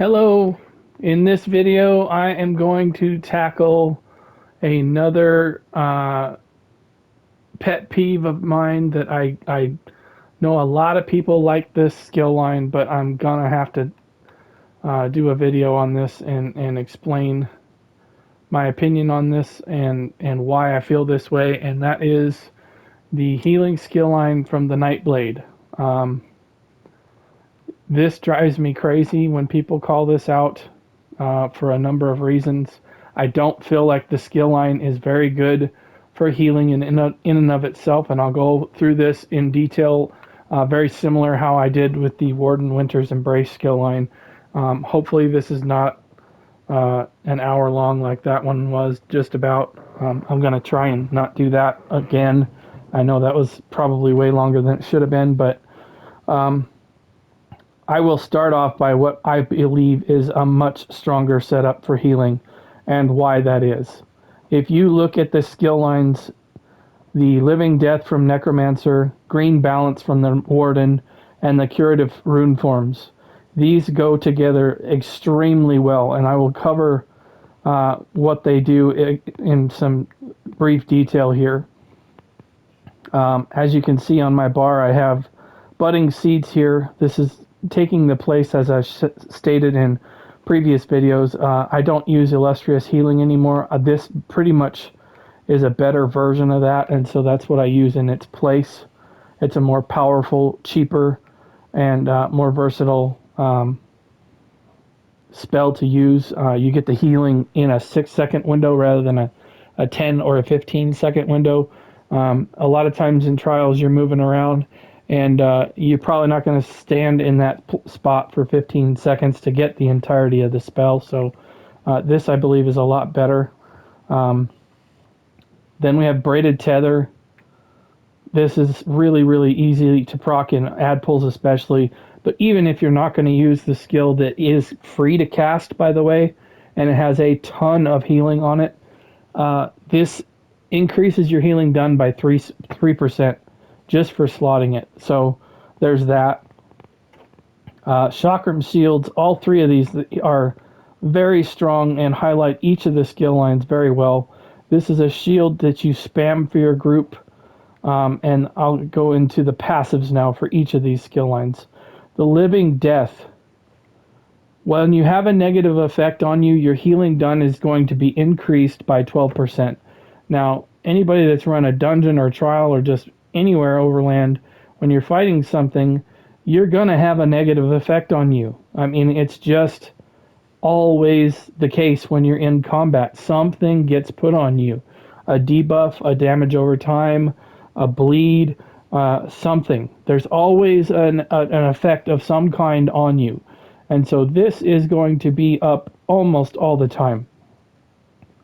Hello, in this video I am going to tackle another pet peeve of mine that I know a lot of people like this skill line, but I'm gonna have to do a video on this and explain my opinion on this and why I feel this way, and that is the healing skill line from the Nightblade. This drives me crazy when people call this out for a number of reasons. I don't feel like the skill line is very good for healing in and of itself, and I'll go through this in detail, very similar how I did with the Warden Winter's Embrace skill line. Hopefully this is not an hour long like that one was just about. I'm going to try and not do that again. I know that was probably way longer than it should have been, but I will start off by what I believe is a much stronger setup for healing and why that is. If you look at the skill lines, the Living Death from Necromancer, Green Balance from the Warden, and the Curative Runeforms, these go together extremely well, and I will cover what they do in some brief detail here. As you can see on my bar, I have budding seeds here. This is taking the place, as I stated in previous videos. I don't use Illustrious Healing anymore. This pretty much is a better version of that, and so that's what I use in its place. It's a more powerful, cheaper, and more versatile spell to use. You get the healing in a 6-second window rather than a 10 or a 15-second window. A lot of times in trials you're moving around, and you're probably not going to stand in that spot for 15 seconds to get the entirety of the spell. So this, I believe, is a lot better. Then we have Braided Tether. This is really, really easy to proc in ad pulls especially. But even if you're not going to use the skill that is free to cast, by the way, and it has a ton of healing on it, this increases your healing done by 3% just for slotting it. So there's that. Chakram Shields, all three of these are very strong and highlight each of the skill lines very well. This is a shield that you spam for your group, and I'll go into the passives now for each of these skill lines. The Living Death. When you have a negative effect on you, your healing done is going to be increased by 12%. Now, anybody that's run a dungeon or trial or just anywhere overland, when you're fighting something, you're going to have a negative effect on you. I mean, it's just always the case when you're in combat. Something gets put on you. A debuff, a damage over time, a bleed, something. There's always an effect of some kind on you. And so this is going to be up almost all the time.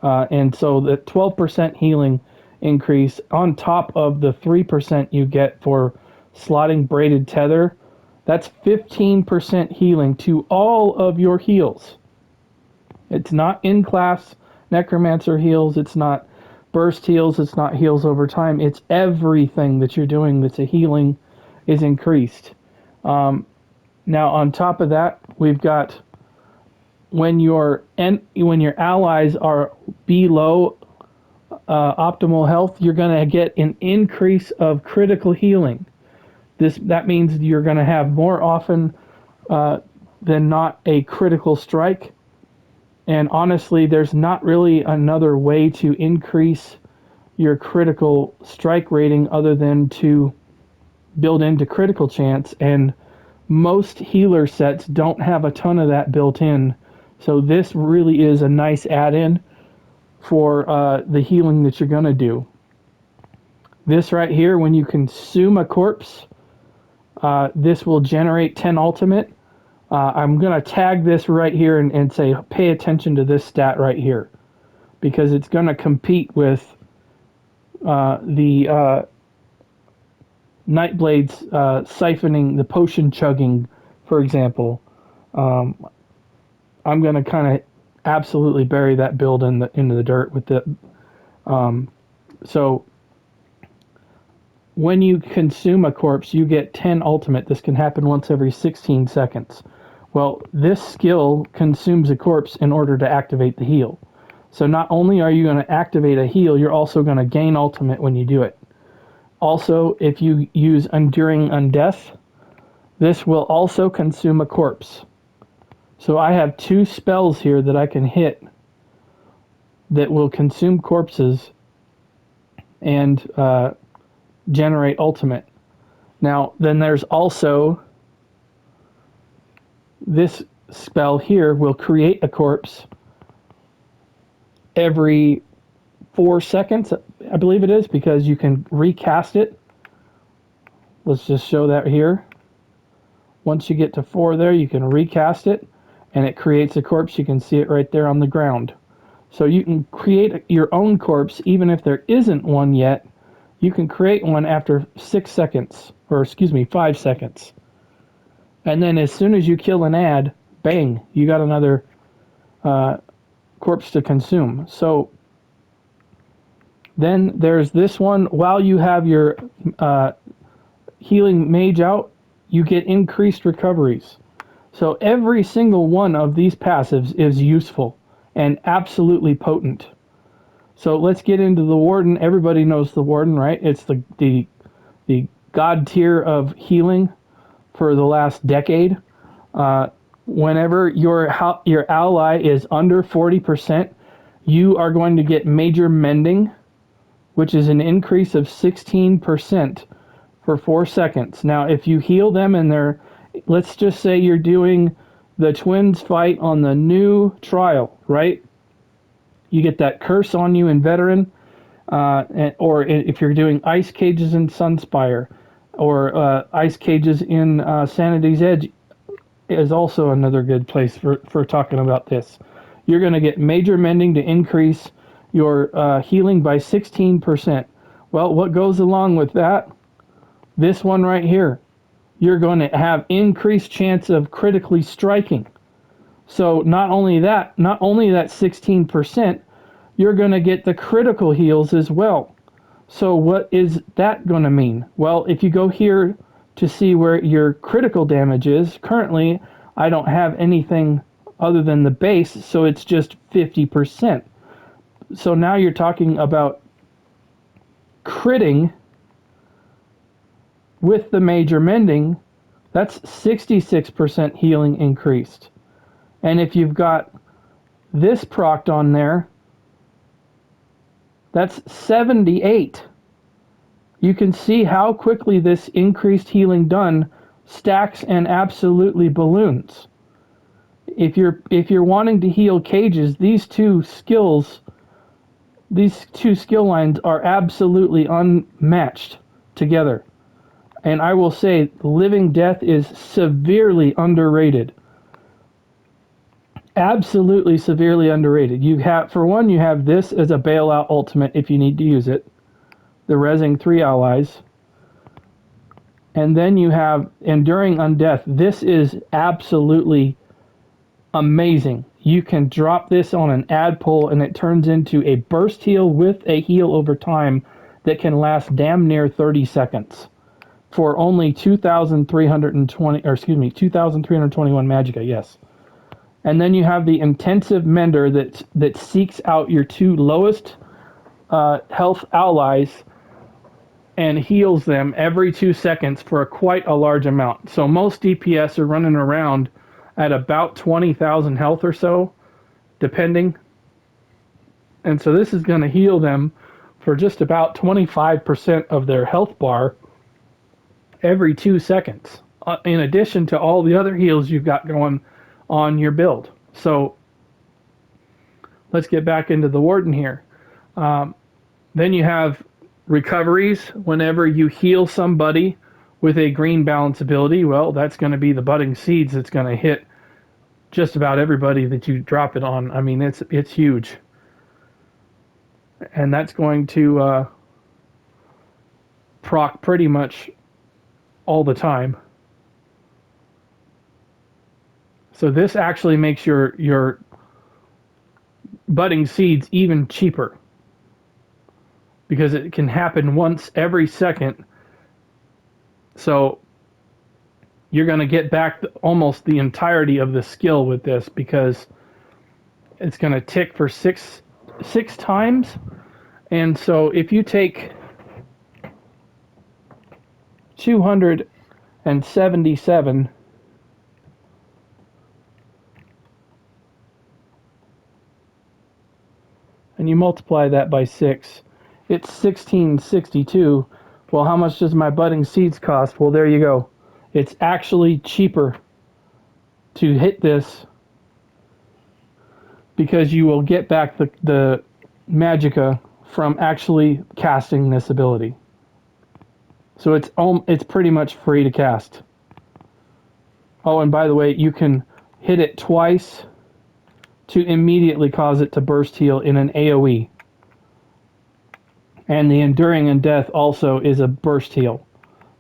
And so the 12% healing increase on top of the 3% you get for slotting Braided Tether, that's 15% healing to all of your heals. It's not in-class Necromancer heals, it's not burst heals, it's not heals over time, it's everything that you're doing that's a healing is increased. Now on top of that, we've got when your allies are below optimal health, you're going to get an increase of critical healing. That means you're going to have more often than not a critical strike. And honestly, there's not really another way to increase your critical strike rating other than to build into critical chance. And most healer sets don't have a ton of that built in. So this really is a nice add-in for the healing that you're going to do. This right here, when you consume a corpse, this will generate 10 ultimate. I'm going to tag this right here and say pay attention to this stat right here, because it's going to compete with the Nightblade's siphoning, the potion chugging, for example. I'm going to kind of absolutely bury that build into the dirt with it. So when you consume a corpse, you get 10 ultimate. This can happen once every 16 seconds. Well, this skill consumes a corpse in order to activate the heal. So not only are you going to activate a heal, you're also going to gain ultimate when you do it. Also, if you use Enduring Undeath, this will also consume a corpse. So I have 2 spells here that I can hit that will consume corpses and generate ultimate. Now, then there's also this spell here will create a corpse every 4 seconds, I believe it is, because you can recast it. Let's just show that here. Once you get to 4 there, you can recast it, and it creates a corpse. You can see it right there on the ground. So you can create your own corpse, even if there isn't one yet. You can create one after 6 seconds, or excuse me, 5 seconds. And then as soon as you kill an ad, bang, you got another corpse to consume. So then there's this one. While you have your healing mage out, you get increased recoveries. So every single one of these passives is useful and absolutely potent. So let's get into the Warden. Everybody knows the Warden, right? It's the god tier of healing for the last decade. Whenever your ally is under 40%, you are going to get major mending, which is an increase of 16% for 4 seconds. Now, if you heal them and they're, let's just say you're doing the twins fight on the new trial, right? You get that curse on you in veteran, or if you're doing ice cages in Sunspire, or ice cages in Sanity's Edge is also another good place for talking about this. You're going to get major mending to increase your healing by 16%. Well, what goes along with that? This one right here. You're going to have increased chance of critically striking. So not only that 16%, you're going to get the critical heals as well. So what is that going to mean? Well, if you go here to see where your critical damage is, currently I don't have anything other than the base, so it's just 50%. So now you're talking about critting with the major mending. That's 66% healing increased. And if you've got this procced on there, that's 78. You can see how quickly this increased healing done stacks and absolutely balloons. If you're wanting to heal cages, these two skill lines are absolutely unmatched together. And I will say Living Death is severely underrated. Absolutely severely underrated. You have, for one, you have this as a bailout ultimate if you need to use it. The resing 3 allies. And then you have Enduring Undeath. This is absolutely amazing. You can drop this on an ad pull and it turns into a burst heal with a heal over time that can last damn near 30 seconds for only 2,321 magicka, yes. And then you have the Intensive Mender that seeks out your 2 lowest health allies and heals them every 2 seconds for quite a large amount. So most DPS are running around at about 20,000 health or so, depending. And so this is going to heal them for just about 25% of their health bar every 2 seconds, in addition to all the other heals you've got going on your build. So let's get back into the Warden here. Then you have recoveries. Whenever you heal somebody with a green balance ability, well, that's going to be the budding seeds that's going to hit just about everybody that you drop it on. I mean, it's huge. And that's going to proc pretty much all the time. So this actually makes your budding seeds even cheaper, because it can happen once every second. So you're going to get back almost the entirety of the skill with this, because it's going to tick for six times. And so if you take 277 and you multiply that by 6, it's 1662. Well, how much does my budding seeds cost? Well, there you go. It's actually cheaper to hit this, because you will get back the magicka from actually casting this ability. So it's pretty much free to cast. Oh, and by the way, you can hit it twice to immediately cause it to burst heal in an AoE. And the Enduring Undeath also is a burst heal.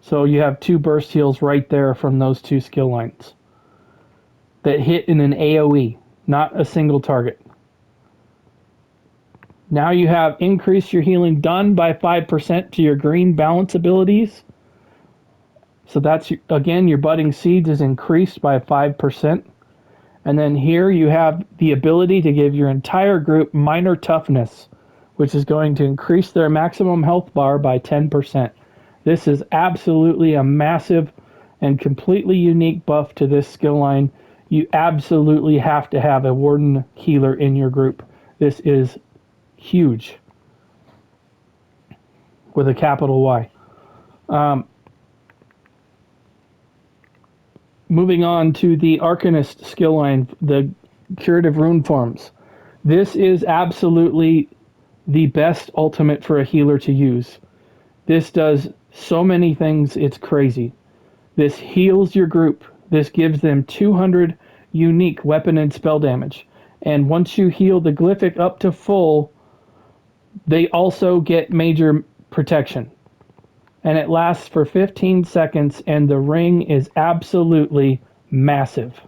So you have 2 burst heals right there from those 2 skill lines that hit in an AoE, not a single target. Now you have increased your healing done by 5% to your green balance abilities. So that's, again, your budding seeds is increased by 5%. And then here you have the ability to give your entire group minor toughness, which is going to increase their maximum health bar by 10%. This is absolutely a massive and completely unique buff to this skill line. You absolutely have to have a Warden healer in your group. This is huge, with a capital Y. Moving on to the Archaist skill line, the Curative Runeforms. This is absolutely the best ultimate for a healer to use. This does so many things, it's crazy. This heals your group. This gives them 200 unique weapon and spell damage. And once you heal the Glyphic up to full, they also get major protection. And it lasts for 15 seconds, and the ring is absolutely massive.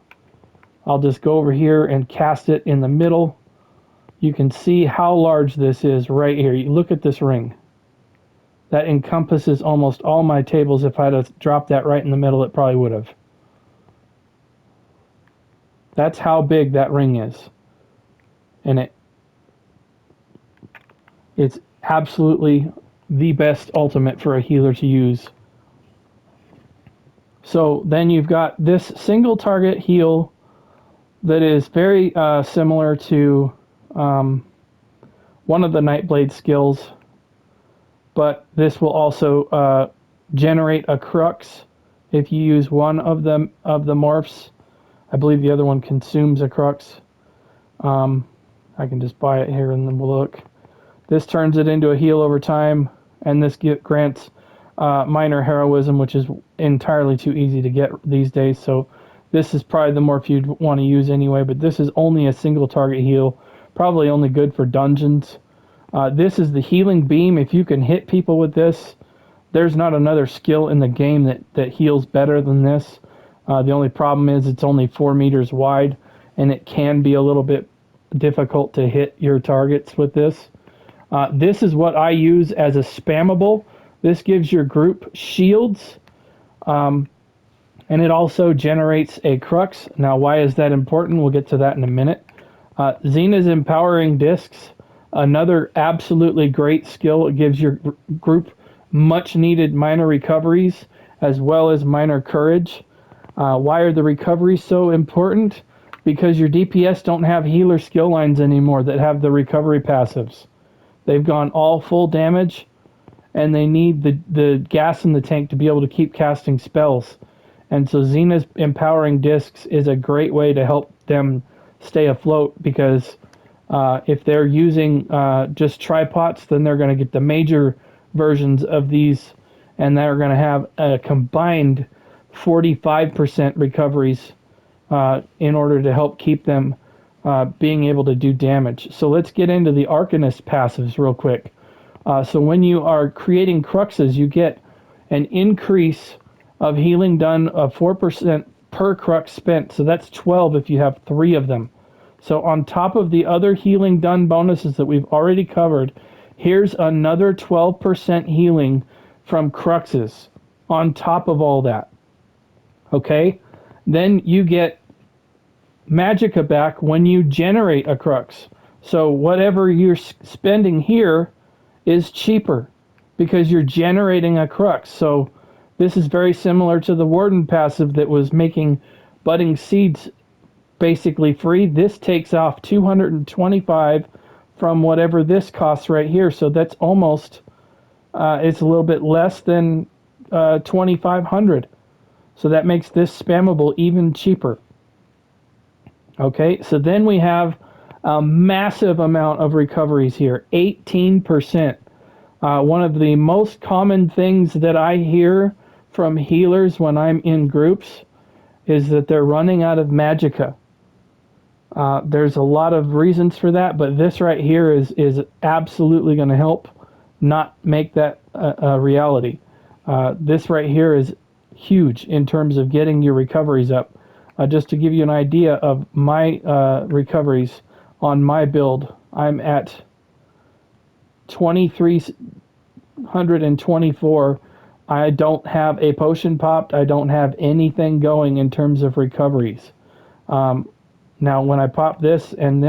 I'll just go over here and cast it in the middle. You can see how large this is right here. You look at this ring. That encompasses almost all my tables. If I had dropped that right in the middle, it probably would have. That's how big that ring is. And it's absolutely the best ultimate for a healer to use. So then you've got this single target heal that is very similar to one of the Nightblade skills, but this will also generate a crux if you use one of the morphs. I believe the other one consumes a crux. I can just buy it here and then we'll look. This turns it into a heal over time, and this grants minor heroism, which is entirely too easy to get these days. So this is probably the morph you'd want to use anyway, but this is only a single target heal, probably only good for dungeons. This is the healing beam. If you can hit people with this, there's not another skill in the game that heals better than this. The only problem is it's only 4 meters wide, and it can be a little bit difficult to hit your targets with this. This is what I use as a spammable. This gives your group shields, and it also generates a crux. Now, why is that important? We'll get to that in a minute. Xena's Empowering Discs, another absolutely great skill. It gives your group much needed minor recoveries as well as minor courage. Why are the recoveries so important? Because your DPS don't have healer skill lines anymore that have the recovery passives. They've gone all full damage, and they need the gas in the tank to be able to keep casting spells. And so Xena's Empowering Discs is a great way to help them stay afloat, because if they're using just tripods, then they're going to get the major versions of these, and they're going to have a combined 45% recoveries in order to help keep them being able to do damage. So let's get into the Arcanist passives real quick. So when you are creating cruxes, you get an increase of healing done of 4% per crux spent. So that's 12 if you have 3 of them. So on top of the other healing done bonuses that we've already covered, here's another 12% healing from cruxes on top of all that. Okay? Then you get magicka back when you generate a crux. So whatever you're spending here is cheaper because you're generating a crux. So this is very similar to the Warden passive that was making budding seeds basically free. This takes off 225 from whatever this costs right here. So that's almost, it's a little bit less than 2,500. So that makes this spammable even cheaper. Okay, so then we have a massive amount of recoveries here, 18%. One of the most common things that I hear from healers when I'm in groups is that they're running out of magicka. There's a lot of reasons for that, but this right here is absolutely going to help not make that a reality. This right here is huge in terms of getting your recoveries up. Just to give you an idea of my recoveries on my build, I'm at 2,324. I don't have a potion popped. I don't have anything going in terms of recoveries. Now, when I pop this, and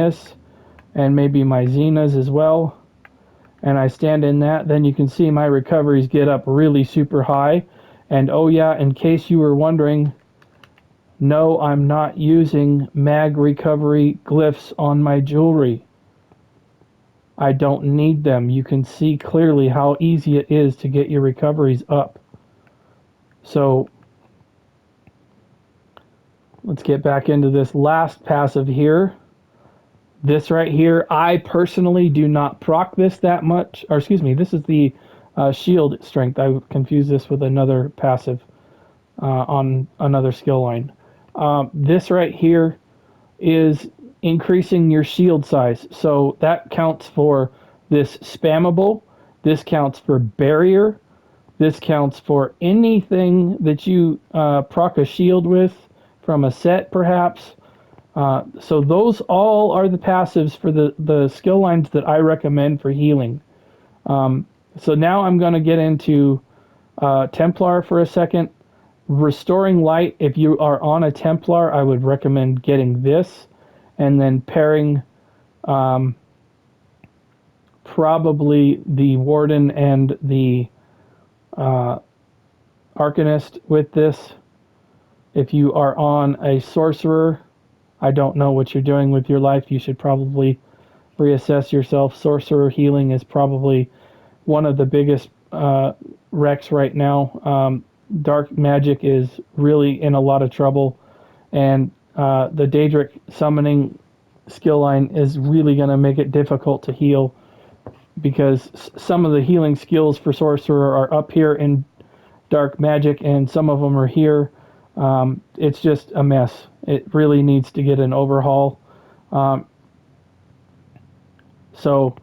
maybe my Xenas as well, and I stand in that, then you can see my recoveries get up really super high. And oh yeah, in case you were wondering, no, I'm not using mag recovery glyphs on my jewelry. I don't need them. You can see clearly how easy it is to get your recoveries up. So let's get back into this last passive here. This right here, I personally do not proc this that much. Or excuse me, this is the shield strength. I confused this with another passive on another skill line. This right here is increasing your shield size. So that counts for this spammable. This counts for barrier. This counts for anything that you proc a shield with from a set, perhaps. So those all are the passives for the skill lines that I recommend for healing. So now I'm going to get into Templar for a second. Restoring Light, if you are on a Templar, I would recommend getting this and then pairing probably the Warden and the Archaist with this. If you are on a Sorcerer, I don't know what you're doing with your life. You should probably reassess yourself. Sorcerer healing is probably one of the biggest wrecks right now. Dark magic is really in a lot of trouble, and the Daedric summoning skill line is really going to make it difficult to heal because some of the healing skills for Sorcerer are up here in dark magic and some of them are here. It's just a mess. It really needs to get an overhaul. So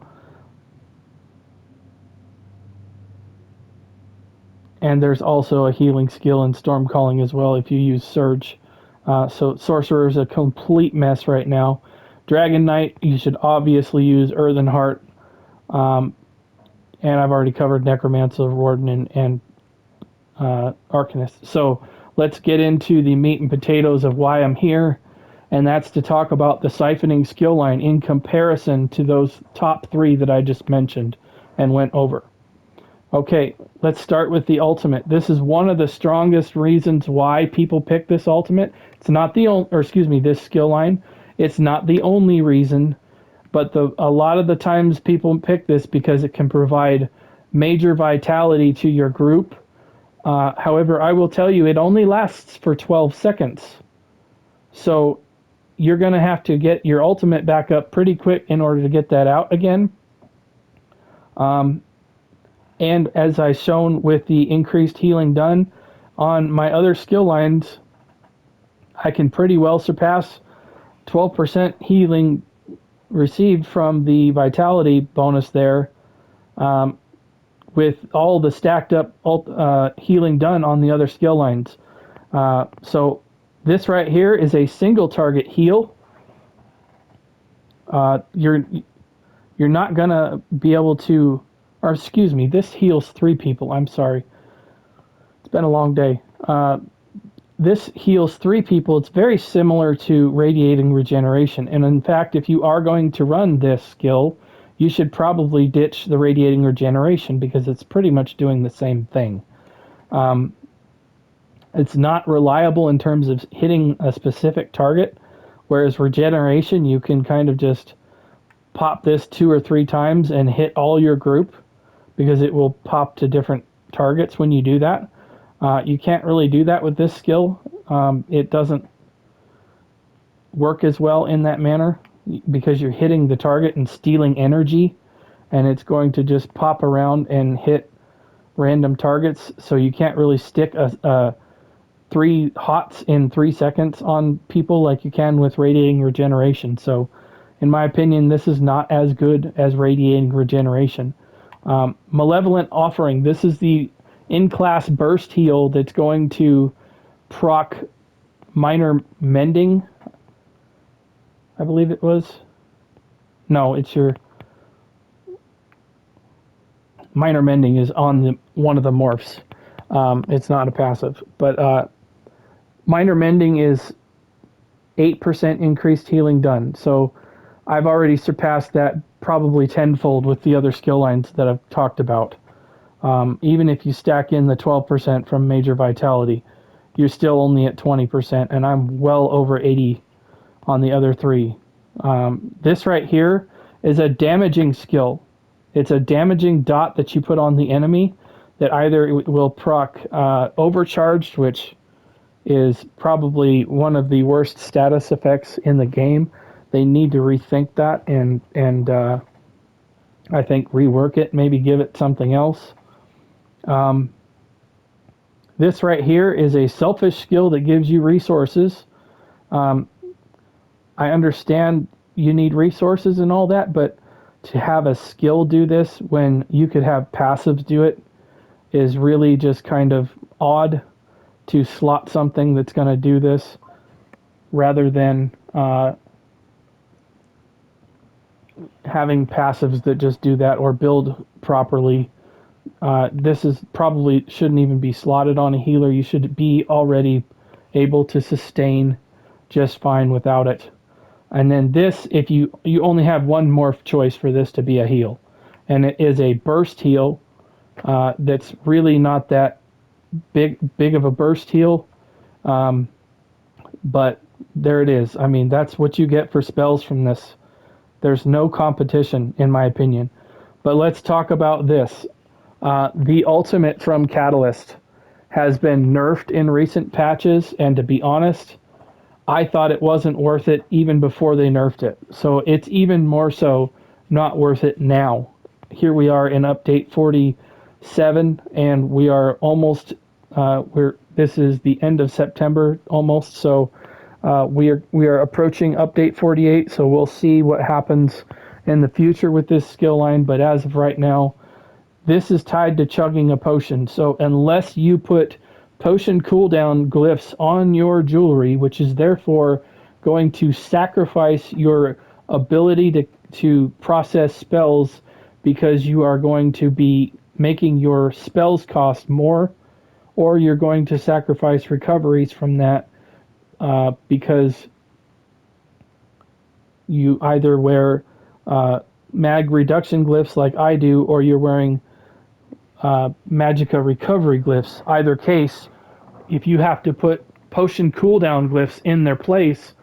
and there's also a healing skill in Storm Calling as well if you use Surge. So Sorcerer is a complete mess right now. Dragon Knight, you should obviously use Earthen Heart. And I've already covered Necromancer, Warden, and Archaist. So let's get into the meat and potatoes of why I'm here. And that's to talk about the Siphoning skill line in comparison to those top three that I just mentioned and went over. Okay, let's start with the ultimate. This is one of the strongest reasons why people pick this ultimate. It's not the only, or excuse me, this skill line. It's not the only reason, but a lot of the times people pick this because it can provide major vitality to your group. However, I will tell you, it only lasts for 12 seconds. So you're going to have to get your ultimate back up pretty quick in order to get that out again. And as I shown with the increased healing done on my other skill lines, I can pretty well surpass 12% healing received from the vitality bonus there with all the stacked up healing done on the other skill lines. So this right here is a single target heal. You're not going to be able to... Or excuse me, this heals 3 people. I'm sorry. It's been a long day. this heals 3 people. It's very similar to Radiating Regeneration. And in fact, if you are going to run this skill, you should probably ditch the Radiating Regeneration because it's pretty much doing the same thing. It's not reliable in terms of hitting a specific target, whereas Regeneration, you can kind of just pop this 2 or 3 times and hit all your group because it will pop to different targets when you do that. You can't really do that with this skill. It doesn't work as well in that manner because you're hitting the target and stealing energy, and it's going to just pop around and hit random targets. So you can't really stick a 3 hots in 3 seconds on people like you can with Radiating Regeneration. So, in my opinion, this is not as good as Radiating Regeneration. Malevolent Offering. This is the in-class burst heal that's going to proc Minor Mending. I believe it was. No, it's your Minor Mending is on one of the morphs. It's not a passive, but Minor Mending is 8% increased healing done. So I've already surpassed that probably tenfold with the other skill lines that I've talked about. Even if you stack in the 12% from Major Vitality, you're still only at 20%, and I'm well over 80 on the other 3. This right here is a damaging skill. It's a damaging dot that you put on the enemy that either will proc Overcharged, which is probably one of the worst status effects in the game. They need to rethink that and I think rework it, maybe give it something else. This right here is a selfish skill that gives you resources. I understand you need resources and all that, but to have a skill do this when you could have passives do it is really just kind of odd to slot something that's going to do this rather than having passives that just do that or build properly. This is probably shouldn't even be slotted on a healer. You should be already able to sustain just fine without it. And then this, if you only have one morph choice for this to be a heal, and it is a burst heal that's really not that big of a burst heal, but there it is. I mean, that's what you get for spells from this. There's no competition, in my opinion. But let's talk about this. The ultimate from Catalyst has been nerfed in recent patches, and to be honest, I thought it wasn't worth it even before they nerfed it. So it's even more so not worth it now. Here we are in update 47, and we are almost this is the end of September almost. So we are approaching update 48. So we'll see what happens in the future with this skill line. But as of right now, this is tied to chugging a potion. So unless you put potion cooldown glyphs on your jewelry, which is therefore going to sacrifice your ability to process spells because you are going to be making your spells cost more, or you're going to sacrifice recoveries from that because you either wear mag reduction glyphs like I do, or you're wearing magicka recovery glyphs. Either case, if you have to put potion cooldown glyphs in their place,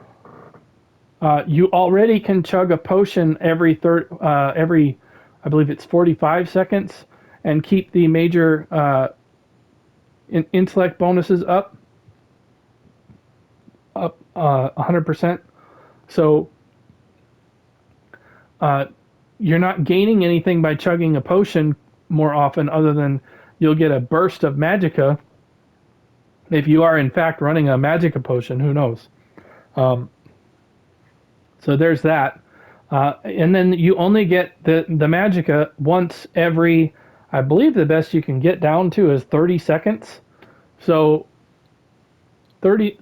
you already can chug a potion every I believe it's 45 seconds, and keep the major intellect bonuses up 100%. So you're not gaining anything by chugging a potion more often, other than you'll get a burst of magicka if you are in fact running a magicka potion. Who knows? So there's that. And then you only get the magicka once every, I believe the best you can get down to is 30 seconds. So 30,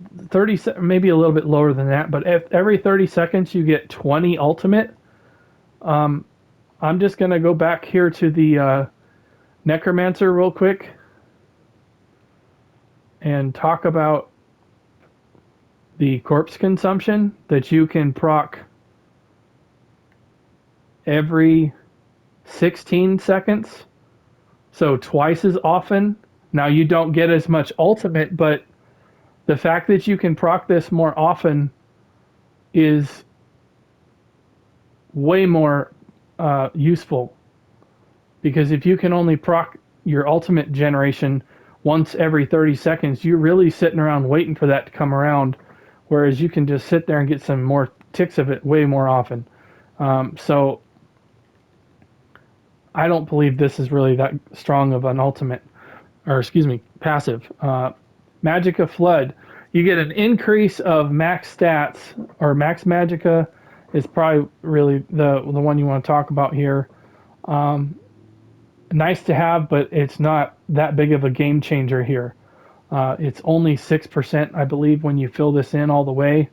maybe a little bit lower than that, but every 30 seconds you get 20 ultimate. I'm just going to go back here to the Necromancer real quick and talk about the corpse consumption that you can proc every 16 seconds, so twice as often. Now you don't get as much ultimate, but the fact that you can proc this more often is way more useful, because if you can only proc your ultimate generation once every 30 seconds, you're really sitting around waiting for that to come around, whereas you can just sit there and get some more ticks of it way more often. So I don't believe this is really that strong of an ultimate, or excuse me, passive. Magicka Flood, you get an increase of max stats, or max Magicka is probably really the one you want to talk about here. Nice to have, but it's not that big of a game changer here. It's only 6%, I believe, when you fill this in all the way.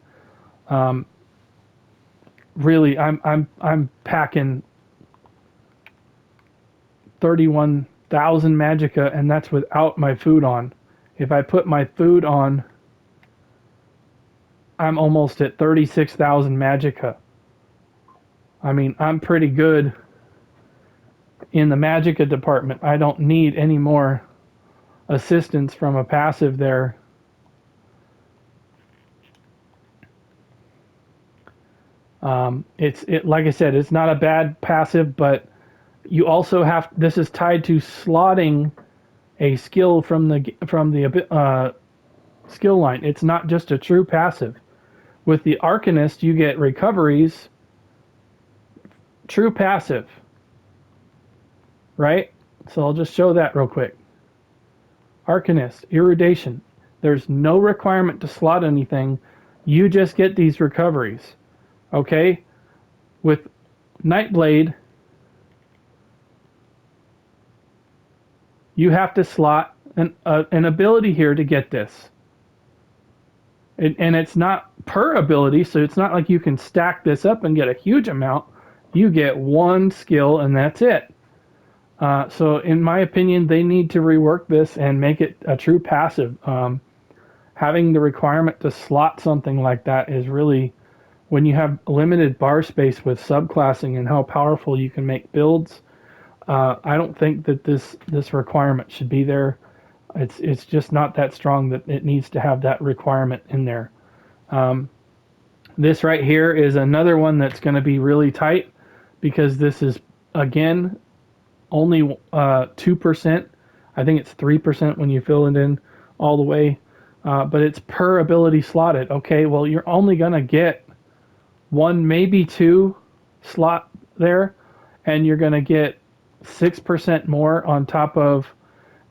Really, I'm packing 31,000 Magicka, and that's without my food on. If I put my food on, I'm almost at 36,000 Magicka. I mean, I'm pretty good in the Magicka department. I don't need any more assistance from a passive there. It's like I said, it's not a bad passive, but you also have, this is tied to slotting a skill from the skill line. It's not just a true passive. With the Archaist, you get recoveries, true passive, right? So I'll just show that real quick. Archaist, Irradiation. There's no requirement to slot anything. You just get these recoveries. Okay? With Nightblade, you have to slot an ability here to get this. And it's not per ability, so it's not like you can stack this up and get a huge amount. You get one skill, and that's it. So in my opinion, they need to rework this and make it a true passive. Having the requirement to slot something like that is really, when you have limited bar space with subclassing and how powerful you can make builds, I don't think that this requirement should be there. It's just not that strong that it needs to have that requirement in there. This right here is another one that's going to be really tight, because this is, again, only 2%. I think it's 3% when you fill it in all the way. But it's per ability slotted. Okay, well, you're only going to get one, maybe two slot there, and you're going to get 6% more on top of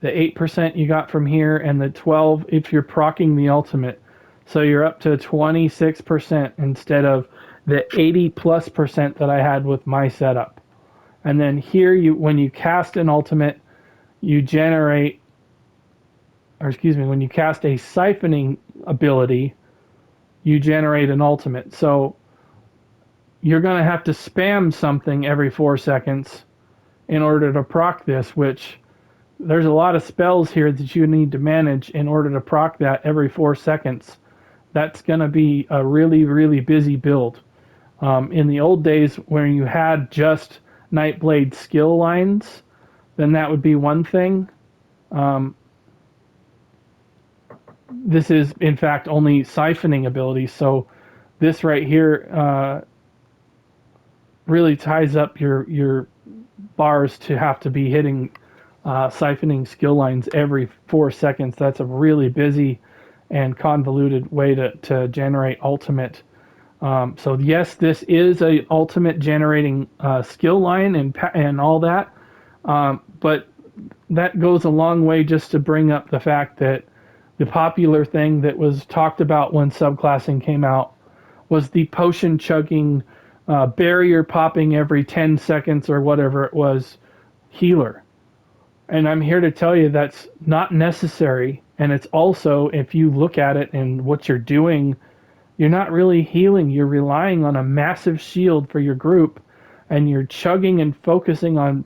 the 8% you got from here, and the 12 if you're proccing the ultimate. So you're up to 26% instead of the 80+% that I had with my setup. And then here, when you cast an ultimate, you generate, or excuse me, when you cast a siphoning ability, you generate an ultimate. So you're going to have to spam something every 4 seconds in order to proc this, which there's a lot of spells here that you need to manage in order to proc that every 4 seconds. That's going to be a really, really busy build. In the old days, when you had just Nightblade skill lines, then that would be one thing. This is, in fact, only siphoning abilities, so this right here really ties up your bars to have to be hitting siphoning skill lines every 4 seconds. That's a really busy and convoluted way to generate ultimate. So yes, this is a ultimate generating skill line and all that, but that goes a long way just to bring up the fact that the popular thing that was talked about when subclassing came out was the potion chugging, barrier popping every 10 seconds or whatever it was, healer. And I'm here to tell you that's not necessary. And it's also, if you look at it and what you're doing, you're not really healing. You're relying on a massive shield for your group, and you're chugging and focusing on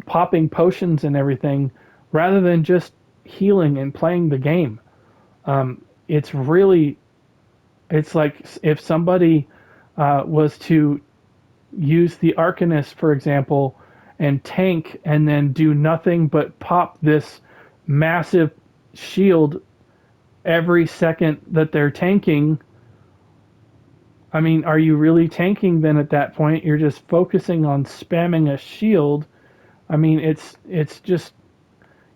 popping potions and everything, rather than just healing and playing the game. It's really It's like if somebody was to use the Arcanist, for example, and tank and then do nothing but pop this massive shield every second that they're tanking. I mean, are you really tanking then at that point? You're just focusing on spamming a shield. I mean, it's just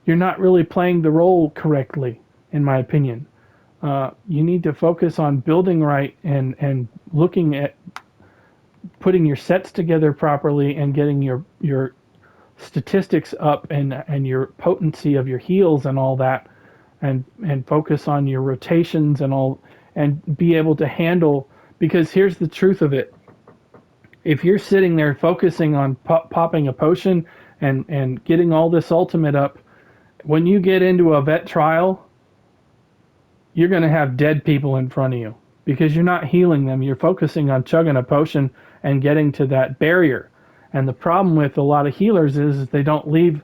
you're not really playing the role correctly, in my opinion. You need to focus on building right and looking at putting your sets together properly and getting your statistics up and your potency of your heals and all that, and focus on your rotations and all, and be able to handle. Because here's the truth of it: if you're sitting there focusing on popping a potion and getting all this ultimate up, when you get into a vet trial, you're going to have dead people in front of you because you're not healing them. You're focusing on chugging a potion and getting to that barrier. And the problem with a lot of healers is they don't leave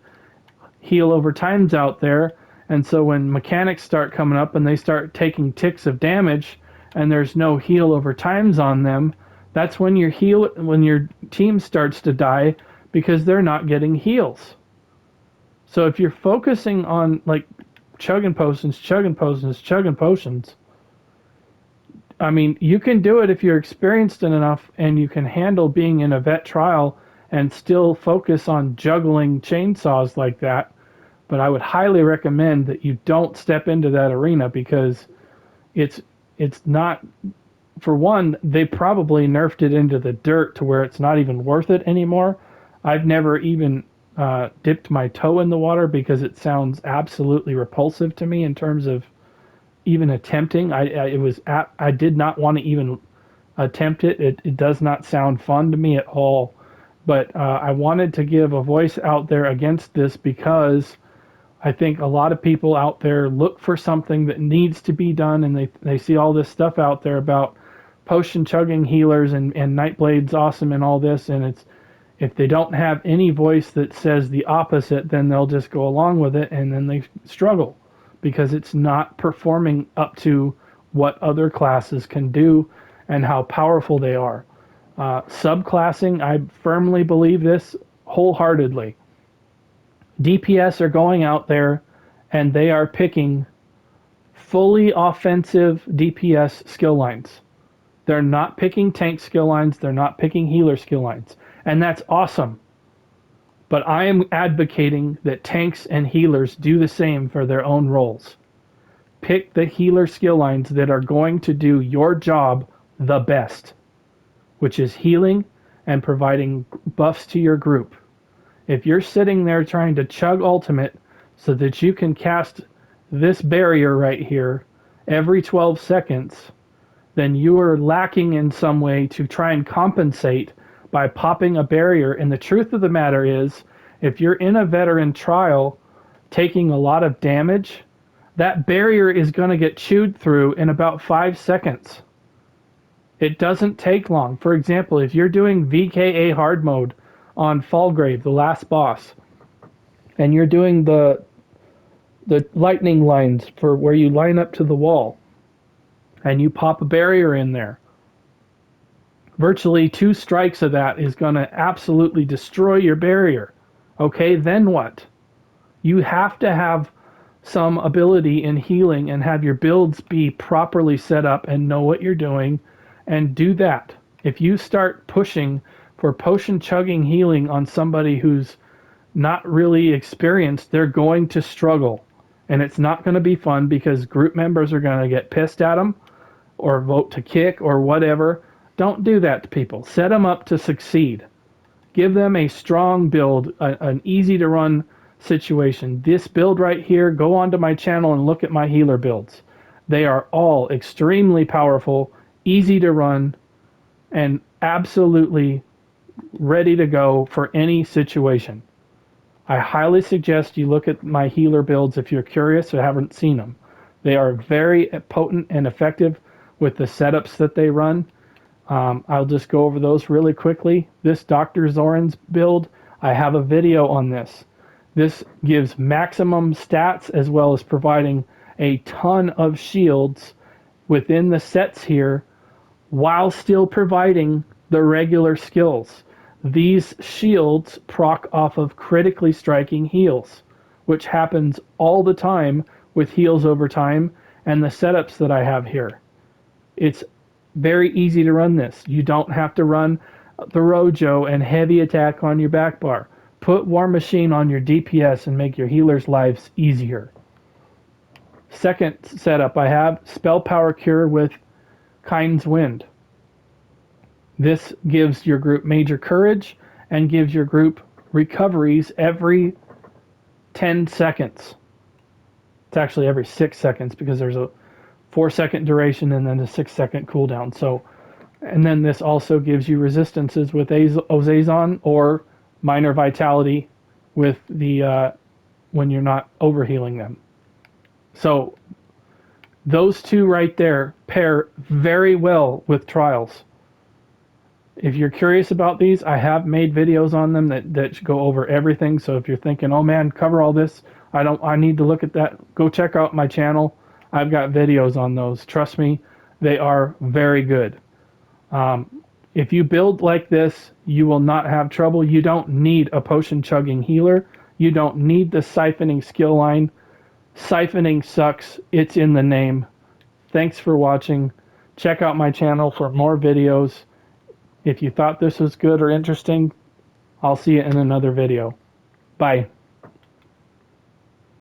heal over times out there. And so when mechanics start coming up and they start taking ticks of damage and there's no heal over times on them, that's when when your team starts to die because they're not getting heals. So if you're focusing on like chugging potions, I mean, you can do it if you're experienced enough and you can handle being in a vet trial and still focus on juggling chainsaws like that. But I would highly recommend that you don't step into that arena because it's not, for one, they probably nerfed it into the dirt to where it's not even worth it anymore. I've never even dipped my toe in the water because it sounds absolutely repulsive to me in terms of even attempting. I did not want to even attempt it. It does not sound fun to me at all. But I wanted to give a voice out there against this because I think a lot of people out there look for something that needs to be done, and they see all this stuff out there about potion chugging healers and Nightblade's awesome and all this, and it's, if they don't have any voice that says the opposite, then they'll just go along with it, and then they struggle because it's not performing up to what other classes can do and how powerful they are. Subclassing, I firmly believe this wholeheartedly. DPS are going out there and they are picking fully offensive DPS skill lines. They're not picking tank skill lines, they're not picking healer skill lines. And that's awesome. But I am advocating that tanks and healers do the same for their own roles. Pick the healer skill lines that are going to do your job the best, which is healing and providing buffs to your group. If you're sitting there trying to chug ultimate so that you can cast this barrier right here every 12 seconds, then you are lacking in some way to try and compensate by popping a barrier. And the truth of the matter is, if you're in a veteran trial taking a lot of damage, that barrier is going to get chewed through in about 5 seconds. It doesn't take long. For example, if you're doing VKA hard mode on Fallgrave, the last boss, and you're doing the lightning lines for where you line up to the wall, and you pop a barrier in there, virtually 2 strikes of that is going to absolutely destroy your barrier. Okay, then what? You have to have some ability in healing and have your builds be properly set up and know what you're doing and do that. If you start pushing for potion chugging healing on somebody who's not really experienced, they're going to struggle. And it's not going to be fun because group members are going to get pissed at them or vote to kick or whatever. Don't do that to people. Set them up to succeed. Give them a strong build, an easy to run situation. This build right here, go onto my channel and look at my healer builds. They are all extremely powerful, easy to run, and absolutely ready to go for any situation. I highly suggest you look at my healer builds if you're curious or haven't seen them. They are very potent and effective with the setups that they run. I'll just go over those really quickly. This Dr. Zoran's build, I have a video on this. This gives maximum stats as well as providing a ton of shields within the sets here while still providing the regular skills. These shields proc off of critically striking heals, which happens all the time with heals over time and the setups that I have here. It's very easy to run this. You don't have to run the Rojo and heavy attack on your back bar. Put War Machine on your DPS and make your healers' lives easier. Second setup I have, Spell Power Cure with Kind's Wind. This gives your group major courage and gives your group recoveries every 10 seconds. It's actually every 6 seconds because there's a 4-second duration and then a 6-second cooldown. So, and then this also gives you resistances with Ozazon or minor vitality with the when you're not overhealing them. So those two right there pair very well with trials. If you're curious about these, I have made videos on them that go over everything. So if you're thinking, oh man, cover all this, I need to look at that, go check out my channel. I've got videos on those. Trust me, they are very good. If you build like this, you will not have trouble. You don't need a potion chugging healer. You don't need the siphoning skill line. Siphoning sucks. It's in the name. Thanks for watching. Check out my channel for more videos. If you thought this was good or interesting, I'll see you in another video. Bye.